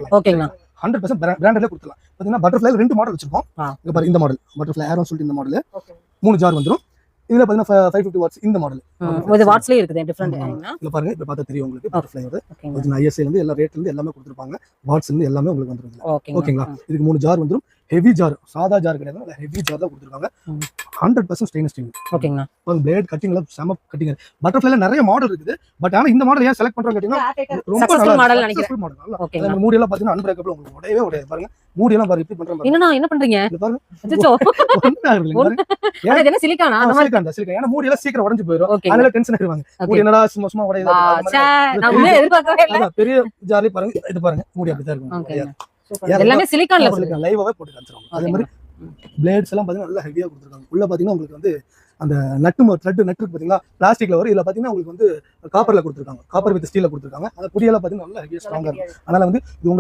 கொடுத்துடலாம். ஓகேங்களா 100% பிராண்டட்ல கொடுத்துடலாம். பாத்தீங்கன்னா பட்டர்ஃப்ளைல 2 மாடல் வச்சிருக்கோம். இங்க பாருங்க இந்த மாடல் பட்டர்ஃப்ளை ஏரோன்னு சொல்லிட்டு இந்த மாடல் 3 ஜார் வந்துரும். இதுல பாத்தீங்கன்னா 550 வாட்ஸ் இந்த மாடல். இது வாட்ஸ்லயே இருக்குது டிஃபரண்ட். இதுல பாருங்க இப்ப பார்த்தா தெரியும் உங்களுக்கு பட்டர்ஃப்ளை வந்து ஒரிஜினல் ஐஎஸ்ஐ இருந்து எல்லா ரேட்ல இருந்து எல்லாமே கொடுத்திருப்பாங்க. வாட்ஸ் இருந்து எல்லாமே உங்களுக்கு வந்துரும். ஓகேங்களா இதுக்கு 3 ஜார் வந்துரும். ஹெவி ஜார் சாதா ஜார் கிடையாது, ஹெவி ஜார் தான் கொடுத்திருக்காங்க. 100% ஸ்டெயின்லெஸ் ஸ்டீல். ஓகேங்களா பிளேட் கட்டிங்ல செம கட்டிங். பட்டர்ஃப்ளைல நிறைய மாடல் இருக்குது. பட் ஆனா இந்த மாடல் ஏன் செலக்ட் பண்றோம் கேட்டீங்கன்னா ரொம்ப சக்சஸ்ஃபுல் மாடல் நல்ல நினைக்கிறேன். மாடல். ஓகேங்களா மூடி எல்லாம் பாத்தீங்கன்னா அன்பிரேக்கபிள் உங்களுக்கு உடையவே உடையாது. பாருங்க மூடி எல்லாம் பாருங்க இப்படி பண்றோம். என்னண்ணா என்ன பண்றீங்க? இது பாருங்க அச்சச்சோ ஒண்ணா இருக்கு பாருங்க. இது என்ன சிலிக்கானா? அந்த மாதிரி சிலிக்கான். ஏன்னா மூடி எல்லாம் சீக்கிரம் உடைஞ்சு போயிடும். ஓகேங்க. அதனால டென்ஷன் ஆயிடுவாங்க. மூடி என்னடா சும்மா உடையுது. ச்சே நான் உண்மையா எதிர்பார்க்கவே இல்ல. அதான் பெரிய ஜார்லி பாருங்க இது பாருங்க மூடி அப்படி தான் இருக்கும். ஓகேங்க சூப்பர். எல்லாமே சிலிக்கான்ல சிலிக்கான் லைவாவே போட்டு காமிச்சறோம். அதே மாதிரி பிளேட்ஸ் எல்லாம் பாத்தீங்கன்னா நல்லா ஹெவியா கொடுத்திருக்காங்க. உள்ள பாத்தீங்கன்னா உங்களுக்கு வந்து அந்த நட்டு இருக்கு பாத்தீங்களா பிளாஸ்டிக்ல வரும். இதுல பாத்தீங்கன்னா உங்களுக்கு வந்து காப்பர்ல கொடுத்திருக்காங்க. காப்பர் வித் ஸ்டீல்ல கொடுத்திருக்காங்க. அந்த புடியெல்லாம் பாத்தீங்கன்னா நல்லா ஹெவியா ஸ்ட்ராங்கா இருக்கும். அதனால வந்து இது